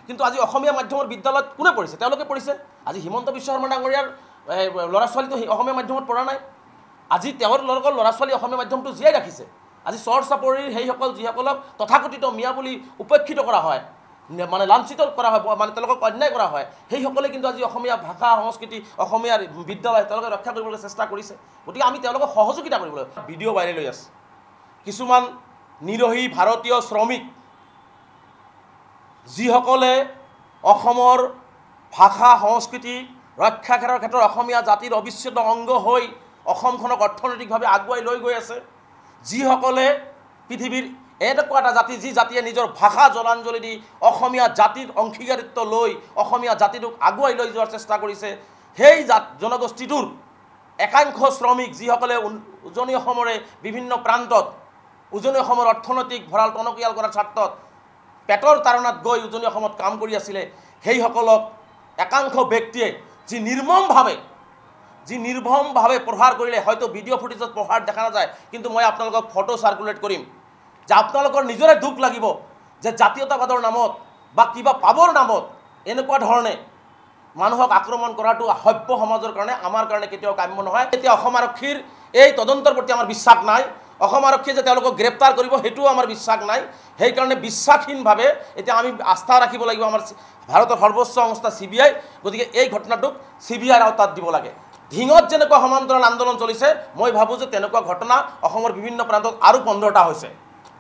কিন্তু আজি অসমীয়া মাধ্যমৰ বিদ্যালয়ত কোনে পঢ়িছে তেওঁলোকে পঢ়িছে আজি হিমন্ত বিশ্ব শৰ্মা ডাঙৰীয়াৰ ল'ৰা ছোৱালীটো অসমীয়া মাধ্যমত পঢ়া নাই আজি তেওঁৰ লগৰ ল'ৰা ছোৱালী অসমীয়া মাধ্যমটো জীয়াই ৰাখিছে আজি চৰ চাপৰিৰ সেইসকল যিসকলক তথাকথিত মিয়া বুলি উপেক্ষিত কৰা হয় মানে লাঞ্ছিত কৰা হয় মানে তেওঁলোকক অন্যায় কৰা হয় সেইসকলে কিন্তু আজি অসমীয়া ভাষা সংস্কৃতি অসমীয়াৰ বিদ্যালয় তেওঁলোকে ৰক্ষা কৰিবলৈ চেষ্টা কৰিছে গতিকে আমি তেওঁলোকক সহযোগিতা কৰিবলৈ ভিডিঅ' ভাইৰেল হৈ আছে কিছুমান নিৰহী ভাৰতীয় শ্ৰমিক যিসকলে অসমৰ ভাষা সংস্কৃতি ৰক্ষা কৰাৰ ক্ষেত্ৰত অসমীয়া জাতিৰ অবিচ্ছেদ্য অংগ হৈ অসমখনক অৰ্থনৈতিকভাৱে আগুৱাই লৈ গৈ আছে যিসকলে পৃথিৱীৰ এনেকুৱা এটা জাতি যি জাতিয়ে নিজৰ ভাষা জলাঞ্জলি দি অসমীয়া জাতিৰ অংশীদাৰিত্ব লৈ অসমীয়া জাতিটোক আগুৱাই লৈ যোৱাৰ চেষ্টা কৰিছে সেই জনগোষ্ঠীটোৰ একাংশ শ্ৰমিক যিসকলে উজনি অসমৰে বিভিন্ন প্ৰান্তত উজনি অসমৰ অৰ্থনৈতিক ভঁৰাল টনকিয়াল কৰাৰ স্বাৰ্থত পেটৰ তাৰণাত গৈ উজনি অসমত কাম কৰি আছিলে সেইসকলক একাংশ ব্যক্তিয়ে যি নিৰ্মমভাৱে প্ৰহাৰ কৰিলে হয়তো ভিডিঅ' ফুটেজত প্ৰহাৰ দেখা নাযায় কিন্তু মই আপোনালোকক ফটো চাৰ্কুলেট কৰিম যে আপোনালোকৰ নিজৰে দুখ লাগিব যে জাতীয়তাবাদৰ নামত বা কিবা পাবৰ নামত এনেকুৱা ধৰণে মানুহক আক্ৰমণ কৰাটো সভ্য সমাজৰ কাৰণে আমাৰ কাৰণে কেতিয়াও কাম্য নহয় এতিয়া অসম আৰক্ষীৰ এই তদন্তৰ প্ৰতি আমাৰ বিশ্বাস নাই অসম আৰক্ষীয়ে যে তেওঁলোকক গ্ৰেপ্তাৰ কৰিব সেইটোও আমাৰ বিশ্বাস নাই সেইকাৰণে বিশ্বাসহীনভাৱে এতিয়া আমি আস্থা ৰাখিব লাগিব আমাৰ ভাৰতৰ সৰ্বোচ্চ সংস্থা CBI গতিকে এই ঘটনাটোক CBIৰ আওতাত দিব লাগে ধিঙত যেনেকুৱা সমান্তৰাল আন্দোলন চলিছে মই ভাবোঁ যে তেনেকুৱা ঘটনা অসমৰ বিভিন্ন প্ৰান্তত আৰু 15টা হৈছে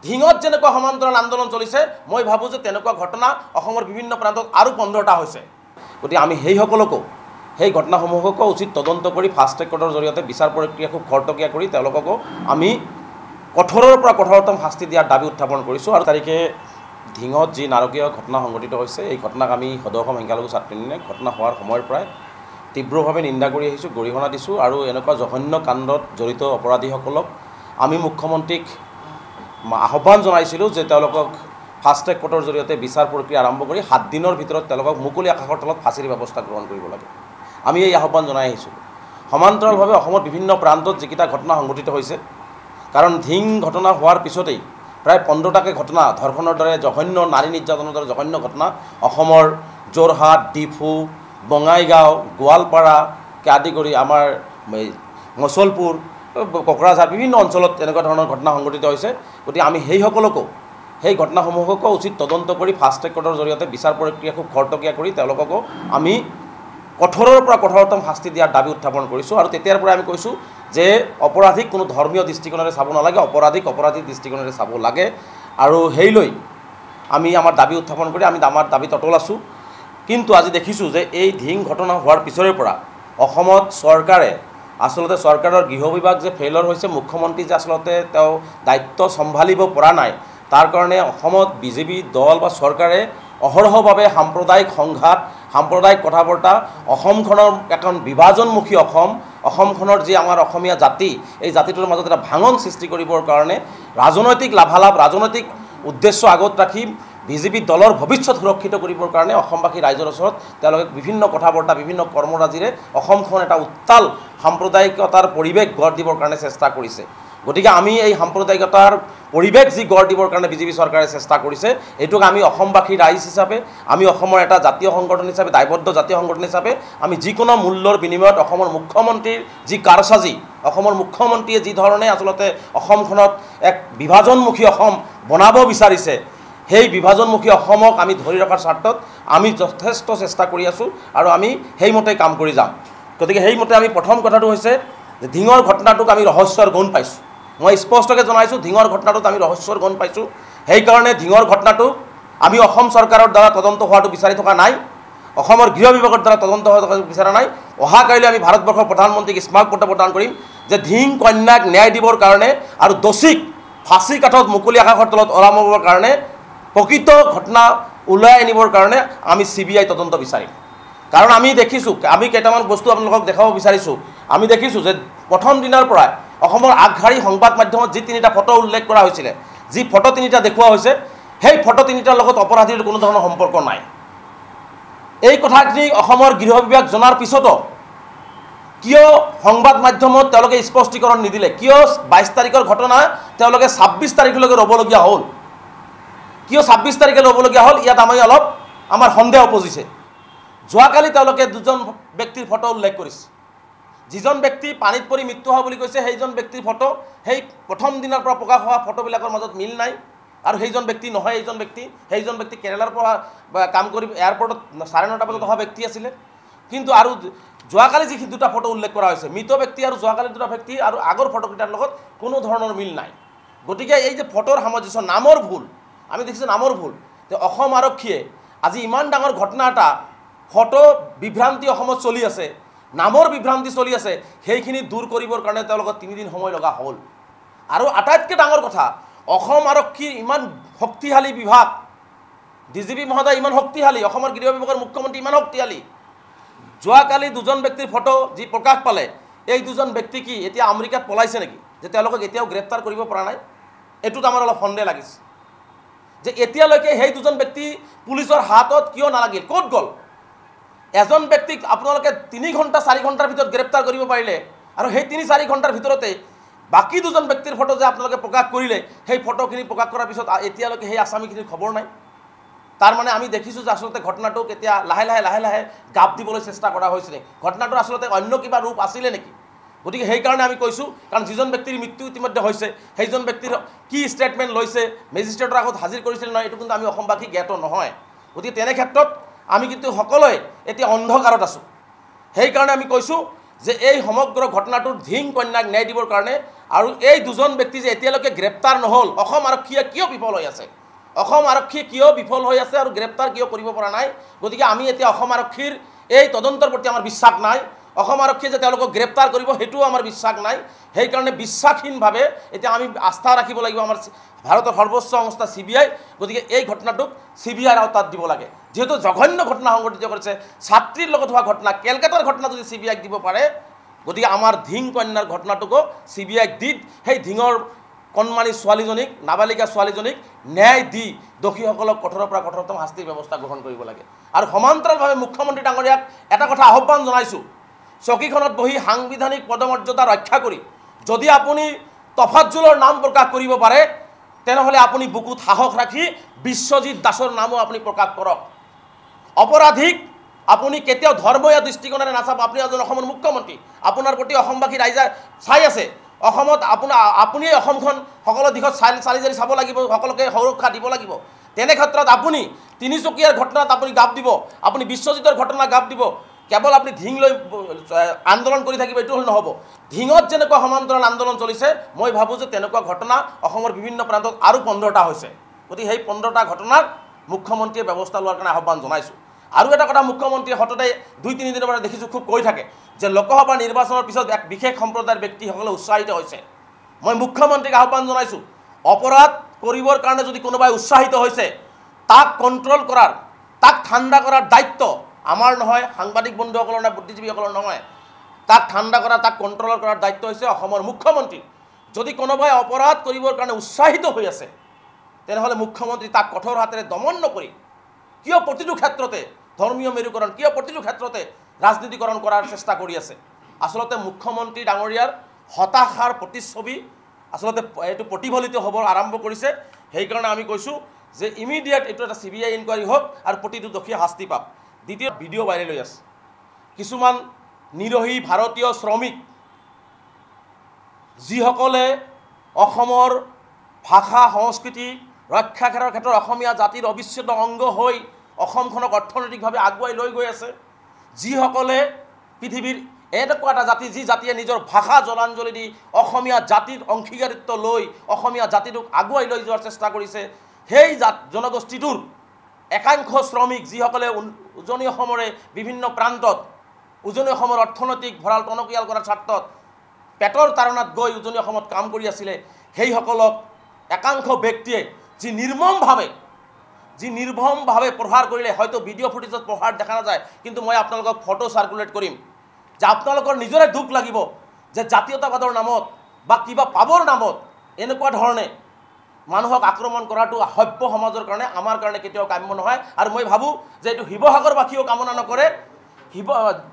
ধিঙত যেনেকুৱা সমান্তৰাল আন্দোলন চলিছে মই ভাবোঁ যে তেনেকুৱা ঘটনা অসমৰ বিভিন্ন প্ৰান্তত আৰু 15টা হৈছে গতিকে আমি সেইসকলকো সেই ঘটনাসমূহকো উচিত তদন্ত কৰি ফাষ্ট ট্ৰেক কোৰ্টৰ জৰিয়তে বিচাৰ প্ৰক্ৰিয়া খুব খৰতকীয়া কৰি তেওঁলোককো আমি কঠোৰৰ পৰা কঠোৰতম শাস্তি দিয়াৰ দাবী উত্থাপন কৰিছোঁ আৰু তাৰিখে ধিঙত যি নাৰকীয় ঘটনা সংঘটিত হৈছে এই ঘটনাক আমি সদৌ অসম সংখ্যালঘু ছাত্ৰ ইউনিয়নে ঘটনা হোৱাৰ সময়ৰ পৰাই তীব্ৰভাৱে নিন্দা কৰি আহিছোঁ গৰিহণা দিছোঁ আৰু এনেকুৱা জঘন্য কাণ্ডত জড়িত অপৰাধীসকলক আমি মুখ্যমন্ত্ৰীক আহ্বান জনাইছিলোঁ যে তেওঁলোকক ফাষ্ট ট্ৰেক কোৰ্টৰ জৰিয়তে বিচাৰ প্ৰক্ৰিয়া আৰম্ভ কৰি 7 দিনৰ ভিতৰত তেওঁলোকক মুকলি আকাশৰ তলত ফাঁচীৰ ব্যৱস্থা গ্ৰহণ কৰিব লাগে আমি এই আহ্বান জনাই আহিছোঁ সমান্তৰালভাৱে অসমৰ বিভিন্ন প্ৰান্তত যিকেইটা ঘটনা সংঘটিত হৈছে কাৰণ ধিং ঘটনা হোৱাৰ পিছতেই প্ৰায় 15টাকৈ ঘটনা ধৰ্ষণৰ দৰে জঘন্য নাৰী নিৰ্যাতনৰ দৰে জঘন্য ঘটনা অসমৰ যোৰহাট ডিফু বঙাইগাঁও গোৱালপাৰাকে আদি কৰি আমাৰ মচলপুৰ কোকৰাঝাৰ বিভিন্ন অঞ্চলত এনেকুৱা ধৰণৰ ঘটনা সংঘটিত হৈছে গতিকে আমি সেইসকলকো সেই ঘটনাসমূহকো উচিত তদন্ত কৰি ফাষ্ট ট্ৰেক কোৰ্টৰ জৰিয়তে বিচাৰ প্ৰক্ৰিয়া খুব খৰতকীয়া কৰি তেওঁলোককো আমি কঠোৰৰ পৰা কঠোৰতম শাস্তি দিয়াৰ দাবী উত্থাপন কৰিছোঁ আৰু তেতিয়াৰ পৰা আমি কৈছোঁ যে অপৰাধীক কোনো ধৰ্মীয় দৃষ্টিকোণেৰে চাব নালাগে অপৰাধীক দৃষ্টিকোণেৰে চাব লাগে আৰু সেইলৈ আমি আমাৰ দাবী উত্থাপন কৰি আমি আমাৰ দাবীত অটল আছোঁ কিন্তু আজি দেখিছোঁ যে এই ধিং ঘটনা হোৱাৰ পিছৰে পৰা অসমত চৰকাৰে আচলতে চৰকাৰৰ গৃহ বিভাগ যে ফেইলৰ হৈছে মুখ্যমন্ত্ৰী যে আচলতে তেওঁ দায়িত্ব চম্ভালিব পৰা নাই তাৰ কাৰণে অসমত বিজেপি দল বা চৰকাৰে অহৰহভাৱে সাম্প্ৰদায়িক সংঘাত সাম্প্ৰদায়িক কথা বৰ্তা অসমখনৰ এখন বিভাজনমুখী অসমখনৰ যি আমাৰ অসমীয়া জাতি এই জাতিটোৰ মাজত এটা ভাঙন সৃষ্টি কৰিবৰ কাৰণে ৰাজনৈতিক লাভালাভ ৰাজনৈতিক উদ্দেশ্য আগত ৰাখি বিজেপি দলৰ ভৱিষ্যত সুৰক্ষিত কৰিবৰ কাৰণে অসমবাসী ৰাইজৰ ওচৰত তেওঁলোকে বিভিন্ন কথা বৰ্তা বিভিন্ন কৰ্মৰাজিৰে অসমখন এটা উত্তাল সাম্প্ৰদায়িকতাৰ পৰিৱেশ গঢ় দিবৰ কাৰণে চেষ্টা কৰিছে গতিকে আমি এই সাম্প্ৰদায়িকতাৰ পৰিৱেশ যি গঢ় দিবৰ কাৰণে বিজেপি চৰকাৰে চেষ্টা কৰিছে এইটোক আমি অসমবাসী ৰাইজ হিচাপে আমি অসমৰ এটা জাতীয় সংগঠন হিচাপে দায়বদ্ধ জাতীয় সংগঠন হিচাপে আমি যিকোনো মূল্যৰ বিনিময়ত অসমৰ মুখ্যমন্ত্ৰীৰ যি কাৰসাজি অসমৰ মুখ্যমন্ত্ৰীয়ে যি ধৰণে আচলতে অসমখনত এক বিভাজনমুখী অসম বনাব বিচাৰিছে সেই বিভাজনমুখী অসমক আমি ধৰি ৰখাৰ স্বাৰ্থত আমি যথেষ্ট চেষ্টা কৰি আছোঁ আৰু আমি সেইমতে কাম কৰি যাম গতিকে সেইমতে আমি প্ৰথম কথাটো হৈছে যে ধিঙৰ ঘটনাটোক আমি ৰহস্যৰ গুণ পাইছোঁ মই স্পষ্টকৈ জনাইছোঁ ধিঙৰ ঘটনাটোত আমি ৰহস্যৰ গুণ পাইছোঁ সেইকাৰণে ধিঙৰ ঘটনাটো আমি অসম চৰকাৰৰ দ্বাৰা তদন্ত হোৱাটো বিচাৰি থকা নাই অসমৰ গৃহ বিভাগৰ দ্বাৰা তদন্ত হোৱাটো বিচৰা নাই অহাকাইলৈ আমি ভাৰতবৰ্ষৰ প্ৰধানমন্ত্ৰীক স্মাৰকপত্ৰ প্ৰদান কৰিম যে ধিং কন্যাক ন্যায় দিবৰ কাৰণে আৰু দোষীক ফাঁচী কাঠত মুকলি আকাশৰ তলত ওলাবৰ কাৰণে প্ৰকৃত ঘটনা ওলাই আনিবৰ কাৰণে আমি CBI তদন্ত বিচাৰিম কাৰণ আমি দেখিছোঁ আমি কেইটামান বস্তু আপোনালোকক দেখাব বিচাৰিছোঁ আমি দেখিছোঁ যে প্ৰথম দিনৰ পৰাই অসমৰ আগশাৰী সংবাদ মাধ্যমত যি 3টা ফটো উল্লেখ কৰা হৈছিলে যি ফটো 3টা দেখুওৱা হৈছে সেই ফটো 3টাৰ লগত অপৰাধীৰ কোনো ধৰণৰ সম্পৰ্ক নাই এই কথাখিনি অসমৰ গৃহ বিভাগ জনাৰ পিছতো কিয় সংবাদ মাধ্যমত তেওঁলোকে স্পষ্টীকৰণ নিদিলে কিয় 22 তাৰিখৰ ঘটনা তেওঁলোকে 26 তাৰিখলৈকে ৰ'বলগীয়া হ'ল কিয় 26 তাৰিখে ৰ'বলগীয়া হ'ল ইয়াত আমি অলপ আমাৰ সন্দেহ উপজিছে। যোৱাকালি তেওঁলোকে দুজন ব্যক্তিৰ ফটো উল্লেখ কৰিছে। যিজন ব্যক্তি পানীত পৰি মৃত্যু হোৱা বুলি কৈছে সেইজন ব্যক্তিৰ ফটো সেই প্ৰথম দিনৰ পৰা প্ৰকাশ হোৱা ফটোবিলাকৰ মাজত মিল নাই, আৰু সেইজন ব্যক্তি নহয়। সেইজন ব্যক্তি কেৰেলাৰ পৰা কাম কৰি এয়াৰপৰ্টত 9:30 বজাত অহা ব্যক্তি আছিলে। কিন্তু আৰু যোৱাকালি যি দুটা ফটো উল্লেখ কৰা হৈছে, মৃত ব্যক্তি আৰু যোৱাকালি দুটা ব্যক্তি আৰু আগৰ ফটোকেইটাৰ লগত কোনো ধৰণৰ মিল নাই। গতিকে এই যে ফটোৰ সামঞ্জস্য, নামৰ ভুল, আমি দেখিছোঁ নামৰ ভুল। যে অসম আৰক্ষীয়ে আজি ইমান ডাঙৰ ঘটনা এটা, ফটো বিভ্ৰান্তি অসমত চলি আছে, নামৰ বিভ্ৰান্তি চলি আছে, সেইখিনি দূৰ কৰিবৰ কাৰণে তেওঁলোকৰ 3 দিন সময় লগা হ'ল। আৰু আটাইতকৈ ডাঙৰ কথা, অসম আৰক্ষীৰ ইমান শক্তিশালী বিভাগ, DGP মহোদয় ইমান শক্তিশালী, অসমৰ গৃহ বিভাগৰ মুখ্যমন্ত্ৰী ইমান শক্তিশালী। যোৱাকালি দুজন ব্যক্তিৰ ফটো যি প্ৰকাশ পালে, এই দুজন ব্যক্তি কি এতিয়া আমেৰিকাত পলাইছে নেকি, যে তেওঁলোকক এতিয়াও গ্ৰেপ্তাৰ কৰিব পৰা নাই? এইটোত আমাৰ অলপ সন্দেহ লাগিছে যে এতিয়ালৈকে সেই দুজন ব্যক্তি পুলিচৰ হাতত কিয় নালাগিল, ক'ত গ'ল? এজন ব্যক্তিক আপোনালোকে 3 ঘণ্টা 4 ঘণ্টাৰ ভিতৰত গ্ৰেপ্তাৰ কৰিব পাৰিলে, আৰু সেই 3-4 ঘণ্টাৰ ভিতৰতে বাকী দুজন ব্যক্তিৰ ফটো যে আপোনালোকে প্ৰকাশ কৰিলে, সেই ফটোখিনি প্ৰকাশ কৰাৰ পিছত এতিয়ালৈকে সেই আসামীখিনিৰ খবৰ নাই। তাৰ মানে আমি দেখিছোঁ যে আচলতে ঘটনাটোক এতিয়া লাহে লাহে গাপ দিবলৈ চেষ্টা কৰা হৈছে নেকি, ঘটনাটোৰ আচলতে অন্য কিবা ৰূপ আছিলে নেকি? গতিকে সেইকাৰণে আমি কৈছোঁ, কাৰণ যিজন ব্যক্তিৰ মৃত্যু ইতিমধ্যে হৈছে, সেইজন ব্যক্তিৰ কি ষ্টেটমেণ্ট লৈছে, মেজিষ্ট্ৰেটৰ আগত হাজিৰ কৰিছিল নহয়, এইটো কিন্তু আমি অসমবাসী জ্ঞাত নহয়। গতিকে তেনে ক্ষেত্ৰত আমি কিন্তু সকলোৱে এতিয়া অন্ধকাৰত আছোঁ। সেইকাৰণে আমি কৈছোঁ যে এই সমগ্ৰ ঘটনাটোৰ ধিং কন্যাক ন্যায় দিবৰ কাৰণে, আৰু এই দুজন ব্যক্তি যে এতিয়ালৈকে গ্ৰেপ্তাৰ নহ'ল, অসম আৰক্ষীয়ে কিয় বিফল হৈ আছে, অসম আৰক্ষী কিয় বিফল হৈ আছে আৰু গ্ৰেপ্তাৰ কিয় কৰিব পৰা নাই? গতিকে আমি এতিয়া অসম আৰক্ষীৰ এই তদন্তৰ প্ৰতি আমাৰ বিশ্বাস নাই, অসম আৰক্ষীয়ে যে তেওঁলোকক গ্ৰেপ্তাৰ কৰিব সেইটোও আমাৰ বিশ্বাস নাই। সেইকাৰণে বিশ্বাসহীনভাৱে এতিয়া আমি আস্থা ৰাখিব লাগিব আমাৰ ভাৰতৰ সৰ্বোচ্চ সংস্থা CBI। গতিকে এই ঘটনাটোক CBIৰ আওতাত দিব লাগে, যিহেতু জঘন্য ঘটনা সংঘটিত কৰিছে, ছাত্ৰীৰ লগত হোৱা ঘটনা, কেলকাতাৰ ঘটনা যদি CBIক দিব পাৰে, গতিকে আমাৰ ধিং কন্যাৰ ঘটনাটোকো CBIক দি সেই ধিঙৰ কণমানি ছোৱালীজনীক, নাবালিকা ছোৱালীজনীক ন্যায় দি দোষীসকলক কঠোৰৰ পৰা কঠোৰতম শাস্তিৰ ব্যৱস্থা গ্ৰহণ কৰিব লাগে। আৰু সমান্তৰালভাৱে মুখ্যমন্ত্ৰী ডাঙৰীয়াক এটা কথা আহ্বান জনাইছোঁ, চকীখনত বহি সাংবিধানিক পদমৰ্যাদা ৰক্ষা কৰি যদি আপুনি তফাজ্জুলৰ নাম প্ৰকাশ কৰিব পাৰে, তেনেহ'লে আপুনি বুকুত সাহস ৰাখি বিশ্বজিৎ দাসৰ নামো আপুনি প্ৰকাশ কৰক। অপৰাধীক আপুনি কেতিয়াও ধৰ্মীয় দৃষ্টিকোণেৰে নাচাব। আপুনি এজন অসমৰ মুখ্যমন্ত্ৰী, আপোনাৰ প্ৰতি অসমবাসী ৰাইজে চাই আছে। অসমত আপুনিয়ে অসমখন সকলো দিশত চালি জাৰি চাব লাগিব, সকলোকে সুৰক্ষা দিব লাগিব। তেনে ক্ষেত্ৰত আপুনি তিনিচুকীয়াৰ ঘটনাত আপুনি গাপ দিব, আপুনি বিশ্বজিতৰ ঘটনা গাপ দিব, কেৱল আপুনি ধিং লৈ আন্দোলন কৰি থাকিব, এইটো নহ'ব। ধিঙত যেনেকুৱা সমান্তৰাল আন্দোলন চলিছে, মই ভাবোঁ যে তেনেকুৱা ঘটনা অসমৰ বিভিন্ন প্ৰান্তত আৰু 15টা হৈছে। গতিকে সেই 15টা ঘটনাৰ মুখ্যমন্ত্ৰীয়ে ব্যৱস্থা লোৱাৰ কাৰণে আহ্বান জনাইছোঁ। আৰু এটা কথা মুখ্যমন্ত্ৰীয়ে সততে 2-3 দিনৰ পৰা দেখিছোঁ খুব কৈ থাকে যে লোকসভা নিৰ্বাচনৰ পিছত এক বিশেষ সম্প্ৰদায়ৰ ব্যক্তিসকলে উৎসাহিত হৈছে। মই মুখ্যমন্ত্ৰীক আহ্বান জনাইছোঁ, অপৰাধ কৰিবৰ কাৰণে যদি কোনোবাই উৎসাহিত হৈছে, তাক কণ্ট্ৰল কৰাৰ, তাক ঠাণ্ডা কৰাৰ দায়িত্ব আমাৰ নহয়, সাংবাদিক বন্ধুসকলৰ নহয়, বুদ্ধিজীৱীসকলৰ নহয়। তাক ঠাণ্ডা কৰা, তাক কণ্ট্ৰল কৰাৰ দায়িত্ব হৈছে অসমৰ মুখ্যমন্ত্ৰী। যদি কোনোবাই অপৰাধ কৰিবৰ কাৰণে উৎসাহিত হৈ আছে, তেনেহ'লে মুখ্যমন্ত্ৰী তাক কঠোৰ হাতেৰে দমন নকৰি, কিয় প্ৰতিটো ক্ষেত্ৰতে ধৰ্মীয় মেৰুকৰণ, কিয় প্ৰতিটো ক্ষেত্ৰতে ৰাজনীতিকৰণ কৰাৰ চেষ্টা কৰি আছে? আচলতে মুখ্যমন্ত্ৰী ডাঙৰীয়াৰ হতাশাৰ প্ৰতিচ্ছবি আচলতে এইটো প্ৰতিফলিত হ'ব আৰম্ভ কৰিছে। সেইকাৰণে আমি কৈছোঁ যে ইমিডিয়েট এইটো এটা CBI ইনকুৱাৰী হওক আৰু প্ৰতিটো দোষীয়ে শাস্তি পাওক। দ্বিতীয় ভিডিঅ' ভাইৰেল হৈ আছে, কিছুমান নিৰহী ভাৰতীয় শ্ৰমিক যিসকলে অসমৰ ভাষা সংস্কৃতি ৰক্ষা কৰাৰ ক্ষেত্ৰত অসমীয়া জাতিৰ অবিচ্ছেদ্য অংগ হৈ অসমখনক অৰ্থনৈতিকভাৱে আগুৱাই লৈ গৈ আছে, যিসকলে পৃথিৱীৰ এনেকুৱা এটা জাতি, যি জাতিয়ে নিজৰ ভাষা জলাঞ্জলি দি অসমীয়া জাতিৰ অংশীদাৰিত্ব লৈ অসমীয়া জাতিটোক আগুৱাই লৈ যোৱাৰ চেষ্টা কৰিছে, সেই জনগোষ্ঠীটোৰ একাংশ শ্ৰমিক যিসকলে উজনি অসমৰে বিভিন্ন প্ৰান্তত উজনি অসমৰ অৰ্থনৈতিক ভঁৰাল টনকিয়াল কৰাৰ স্বাৰ্থত পেটৰ তাৰণাত গৈ উজনি অসমত কাম কৰি আছিলে, সেইসকলক একাংশ ব্যক্তিয়ে যি নিৰ্মমভাৱে প্ৰহাৰ কৰিলে, হয়তো ভিডিঅ' ফুটেজত প্ৰহাৰ দেখা নাযায়, কিন্তু মই আপোনালোকক ফটো চাৰ্কুলেট কৰিম যে আপোনালোকৰ নিজৰে দুখ লাগিব যে জাতীয়তাবাদৰ নামত বা কিবা পাবৰ নামত এনেকুৱা ধৰণে মানুহক আক্ৰমণ কৰাটো সভ্য সমাজৰ কাৰণে, আমাৰ কাৰণে কেতিয়াও কাম্য নহয়। আৰু মই ভাবোঁ যে এইটো শিৱসাগৰবাসীয়েও কামনা নকৰে,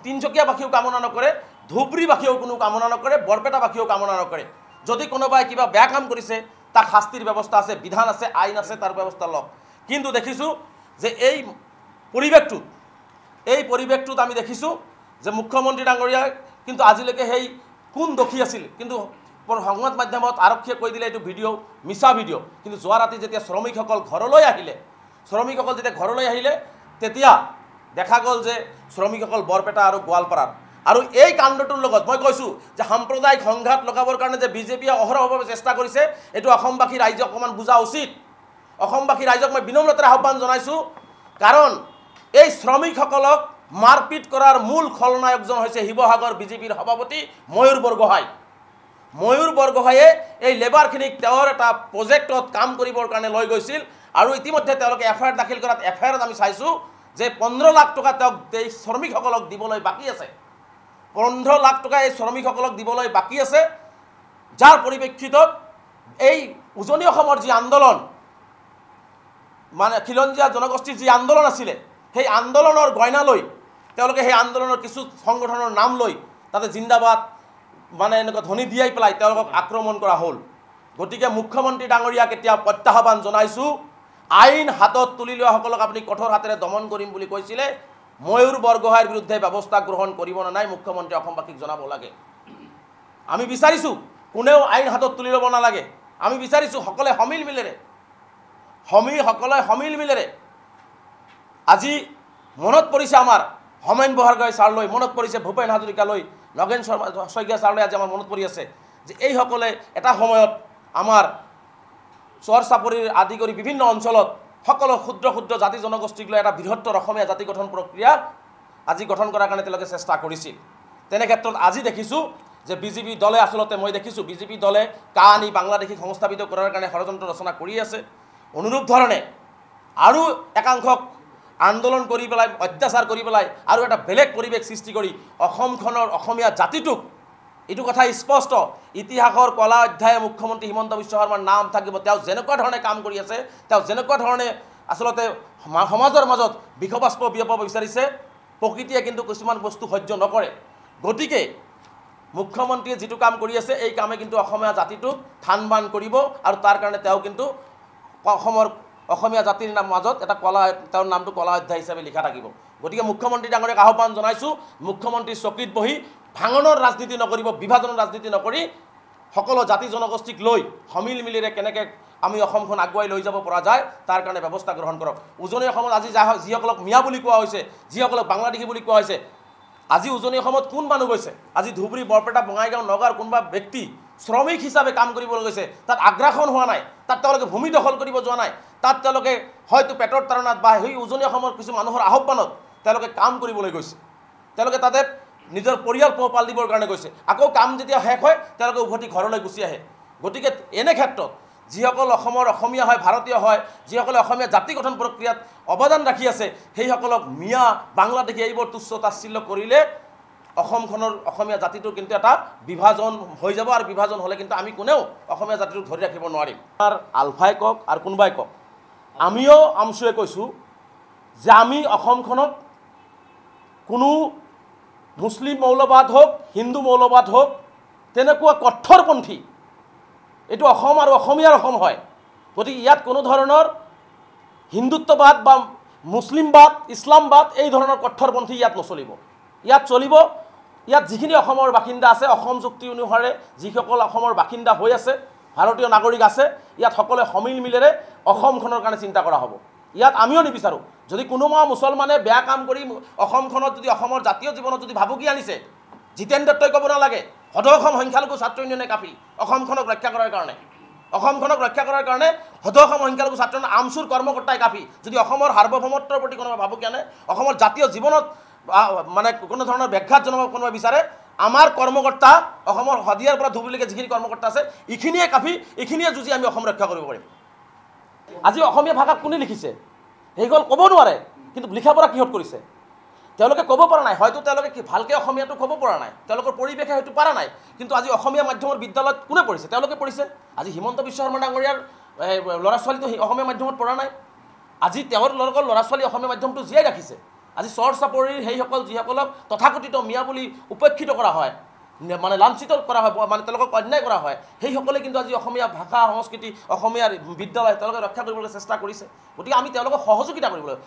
তিনিচুকীয়াবাসীয়েও কামনা নকৰে, ধুবুৰীবাসীয়েও কোনো কামনা নকৰে, বৰপেটাবাসীয়েও কামনা নকৰে। যদি কোনোবাই কিবা বেয়া কাম কৰিছে, তাক শাস্তিৰ ব্যৱস্থা আছে, বিধান আছে, আইন আছে, তাৰ ব্যৱস্থা লওক। কিন্তু দেখিছোঁ যে এই পৰিৱেশটোত এই পৰিৱেশটোত আমি দেখিছোঁ যে মুখ্যমন্ত্ৰী ডাঙৰীয়াই কিন্তু আজিলৈকে সেই কোন দোষী আছিল কিন্তু সংবাদ মাধ্যমত আৰক্ষীয়ে কৈ দিলে এইটো ভিডিঅ' মিছা ভিডিঅ'। কিন্তু যোৱা ৰাতি যেতিয়া শ্ৰমিকসকল ঘৰলৈ আহিলে তেতিয়া দেখা গ'ল যে শ্ৰমিকসকল বৰপেটা আৰু গোৱালপাৰাৰ। আৰু এই কাণ্ডটোৰ লগত মই কৈছোঁ যে সাম্প্ৰদায়িক সংঘাত লগাবৰ কাৰণে যে বিজেপিয়ে অহৰহভাৱে চেষ্টা কৰিছে, এইটো অসমবাসী ৰাইজক অকণমান বুজা উচিত। অসমবাসী ৰাইজক মই বিনম্ৰতাৰে আহ্বান জনাইছোঁ, কাৰণ এই শ্ৰমিকসকলক মাৰপিট কৰাৰ মূল খলনায়কজন হৈছে শিৱসাগৰ বিজেপিৰ সভাপতি ময়ূৰ বৰগোহাঁই। ময়ূৰ বৰগোহাঁয়ে এই লেবাৰখিনিক তেওঁৰ এটা প্ৰজেক্টত কাম কৰিবৰ কাৰণে লৈ গৈছিল আৰু ইতিমধ্যে তেওঁলোকে এফআইআৰ দাখিল কৰাত এফআইআৰত আমি চাইছোঁ যে 15 লাখ টকা তেওঁক এই শ্ৰমিকসকলক দিবলৈ বাকী আছে। 15 লাখ টকা এই শ্ৰমিকসকলক দিবলৈ বাকী আছে, যাৰ পৰিপ্ৰেক্ষিতত এই উজনি অসমৰ যি আন্দোলন, মানে খিলঞ্জীয়া জনগোষ্ঠীৰ যি আন্দোলন আছিলে, সেই আন্দোলনৰ গইনা লৈ তেওঁলোকে সেই আন্দোলনৰ কিছু সংগঠনৰ নাম লৈ তাতে জিন্দাবাদ মানে এনেকুৱা ধ্বনি দিয়াই পেলাই তেওঁলোকক আক্ৰমণ কৰা হ'ল। গতিকে মুখ্যমন্ত্ৰী ডাঙৰীয়াক এতিয়া প্ৰত্যাহ্বান জনাইছোঁ, আইন হাতত তুলি লোৱাসকলক আপুনি কঠোৰ হাতেৰে দমন কৰিম বুলি কৈছিলে, ময়ূৰ বৰগোহাঁইৰ বিৰুদ্ধে ব্যৱস্থা গ্ৰহণ কৰিব নে নাই মুখ্যমন্ত্ৰী অসমবাসীক জনাব লাগে। আমি বিচাৰিছোঁ কোনেও আইন হাতত তুলি ল'ব নালাগে। আমি বিচাৰিছোঁ সকলোৱে সমিল মিলেৰে আজি মনত পৰিছে আমাৰ হোমেন বৰগোহাঁই ছাৰলৈ, মনত পৰিছে ভূপেন হাজৰিকালৈ, নগেন শইকীয়া ছাৰলৈ আজি আমাৰ মনত পৰি আছে যে এইসকলে এটা সময়ত আমাৰ চৰ চাপৰিৰ আদি কৰি বিভিন্ন অঞ্চলত সকলো ক্ষুদ্ৰ ক্ষুদ্ৰ জাতি জনগোষ্ঠীক লৈ এটা বৃহত্তৰ অসমীয়া জাতি গঠন প্ৰক্ৰিয়া আজি গঠন কৰাৰ কাৰণে তেওঁলোকে চেষ্টা কৰিছিল। তেনে ক্ষেত্ৰত আজি দেখিছোঁ যে বিজেপি দলে আচলতে মই দেখিছোঁ বিজেপি দলে কাহানি বাংলাদেশীক সংস্থাপিত কৰাৰ কাৰণে ষড়যন্ত্ৰ ৰচনা কৰি আছে। অনুৰূপ ধৰণে আৰু একাংশক আন্দোলন কৰি পেলাই অত্যাচাৰ কৰি পেলাই আৰু এটা বেলেগ পৰিৱেশ সৃষ্টি কৰি অসমখনৰ অসমীয়া জাতিটোক, এইটো কথা স্পষ্ট, ইতিহাসৰ কলা অধ্যায়ে মুখ্যমন্ত্ৰী হিমন্ত বিশ্ব শৰ্মাৰ নাম থাকিব। তেওঁ যেনেকুৱা ধৰণে কাম কৰি আছে, তেওঁ যেনেকুৱা ধৰণে আচলতে সমাজৰ মাজত বিষবাষ্প বিয়পাব বিচাৰিছে, প্ৰকৃতিয়ে কিন্তু কিছুমান বস্তু সহ্য নকৰে। গতিকে মুখ্যমন্ত্ৰীয়ে যিটো কাম কৰি আছে এই কামে কিন্তু অসমীয়া জাতিটোক থান বান কৰিব আৰু তাৰ কাৰণে তেওঁ কিন্তু অসমীয়া জাতিৰ মাজত এটা কলা, তেওঁৰ নামটো কলা অধ্যায় হিচাপে লিখা থাকিব। গতিকে মুখ্যমন্ত্ৰী ডাঙৰীয়াক আহ্বান জনাইছোঁ, মুখ্যমন্ত্ৰী চকীত বহি ভাঙনৰ ৰাজনীতি নকৰিব, বিভাজনৰ ৰাজনীতি নকৰি সকলো জাতি জনগোষ্ঠীক লৈ সমিল মিলেৰে কেনেকৈ আমি অসমখন আগুৱাই লৈ যাব পৰা যায় তাৰ কাৰণে ব্যৱস্থা গ্ৰহণ কৰক। উজনি অসমত আজি যিসকলক মিয়া বুলি কোৱা হৈছে, যিসকলক বাংলাদেশী বুলি কোৱা হৈছে, আজি উজনি অসমত কোন মানুহ গৈছে? আজি ধুবুৰী, বৰপেটা, বঙাইগাঁও, নগাঁৱৰ কোনোবা ব্যক্তি শ্ৰমিক হিচাপে কাম কৰিবলৈ গৈছে, তাত আগ্ৰাসন হোৱা নাই, তাত তেওঁলোকে ভূমি দখল কৰিব যোৱা নাই, তাত তেওঁলোকে হয়তো পেটৰ তাৰণাত বা সেই উজনি অসমৰ কিছু মানুহৰ আহ্বানত তেওঁলোকে কাম কৰিবলৈ গৈছে, তেওঁলোকে তাতে নিজৰ পৰিয়াল পোহপাল দিবৰ কাৰণে গৈছে। আকৌ কাম যেতিয়া শেষ হয় তেওঁলোকে উভতি ঘৰলৈ গুচি আহে। গতিকে এনে ক্ষেত্ৰত যিসকল অসমৰ অসমীয়া হয়, ভাৰতীয় হয়, যিসকলে অসমীয়া জাতি গঠন প্ৰক্ৰিয়াত অৱদান ৰাখি আছে, সেইসকলক মিয়া, বাংলাদেশী এইবোৰ তুচ্ছ তাচ্ছিল্য কৰিলে অসমখনৰ অসমীয়া জাতিটোৰ কিন্তু এটা বিভাজন হৈ যাব আৰু বিভাজন হ'লে কিন্তু আমি কোনেও অসমীয়া জাতিটোক ধৰি ৰাখিব নোৱাৰিম। আৰু আলফাই কওক আৰু কোনোবাই কওক, আমিও আমচুৱে কৈছোঁ যে আমি অসমখনক কোনো মুছলিম মৌলবাদ হোক, হিন্দু মৌলবাদ হোক, তেনেকুৱা কঠোৰপন্থী এইটো অসম আৰু অসমীয়াৰ অসম হয়। গতিকে ইয়াত কোনো ধৰণৰ হিন্দুত্ববাদ বা মুছলিমবাদ, ইছলামবাদ এই ধৰণৰ কঠোৰপন্থী ইয়াত নচলিব। ইয়াত চলিব, ইয়াত যিখিনি অসমৰ বাসিন্দা আছে, অসম চুক্তি অনুসাৰে যিসকল অসমৰ বাসিন্দা হৈ আছে, ভাৰতীয় নাগৰিক আছে, ইয়াত সকলোৱে সমিল মিলেৰে অসমখনৰ কাৰণে চিন্তা কৰা হ'ব। ইয়াত আমিও নিবিচাৰোঁ যদি কোনোবা মুছলমানে বেয়া কাম কৰি অসমখনত যদি অসমৰ জাতীয় জীৱনত যদি ভাবুকি আনিছে, জিতেন দত্তই ক'ব নালাগে, সদৌ অসম সংখ্যালঘু ছাত্ৰ ইউনিয়নে কাফি অসমখনক ৰক্ষা কৰাৰ কাৰণে, অসমখনক ৰক্ষা কৰাৰ কাৰণে সদৌ অসম সংখ্যালঘু ছাত্ৰ ইউনিয়ন আমচুৰ কৰ্মকৰ্তাই কাফি। যদি অসমৰ সাৰ্বভৌমত্বৰ প্ৰতি কোনোবা ভাবুকি আনে, অসমৰ জাতীয় জীৱনত মানে কোনো ধৰণৰ ব্যাঘাত জনাব কোনোবা বিচাৰে, আমাৰ কৰ্মকৰ্তা অসমৰ শদিয়াৰ পৰা ধুবুৰীলৈকে যিখিনি কৰ্মকৰ্তা আছে এইখিনিয়ে কাফি, এইখিনিয়ে যুঁজি আমি অসম ৰক্ষা কৰিব পাৰিম। আজি অসমীয়া ভাষাত কোনে লিখিছে সেইসকল ক'ব নোৱাৰে, কিন্তু লিখা পঢ়া কিহত কৰিছে তেওঁলোকে ক'ব পৰা নাই। হয়তো তেওঁলোকে ভালকৈ অসমীয়াটো ক'ব পৰা নাই, তেওঁলোকৰ পৰিৱেশে হয়তো পৰা নাই, কিন্তু আজি অসমীয়া মাধ্যমৰ বিদ্যালয়ত কোনে পঢ়িছে? তেওঁলোকে পঢ়িছে। আজি হিমন্ত বিশ্ব শৰ্মা ডাঙৰীয়াৰ ল'ৰা ছোৱালীটো অসমীয়া মাধ্যমত পঢ়া নাই, আজি তেওঁৰ লগৰ ল'ৰা ছোৱালী অসমীয়া মাধ্যমটো জীয়াই ৰাখিছে। আজি চৰ চাপৰিৰ সেইসকল যিসকলক তথাকথিত মিয়া বুলি উপেক্ষিত কৰা হয়, মানে লাঞ্ছিত কৰা হয়, মানে তেওঁলোকক অন্যায় কৰা হয়, সেইসকলে কিন্তু আজি অসমীয়া ভাষা সংস্কৃতি, অসমীয়াৰ বিদ্যালয় তেওঁলোকে ৰক্ষা কৰিবলৈ চেষ্টা কৰিছে। গতিকে আমি তেওঁলোকক সহযোগিতা কৰিব লাগিব।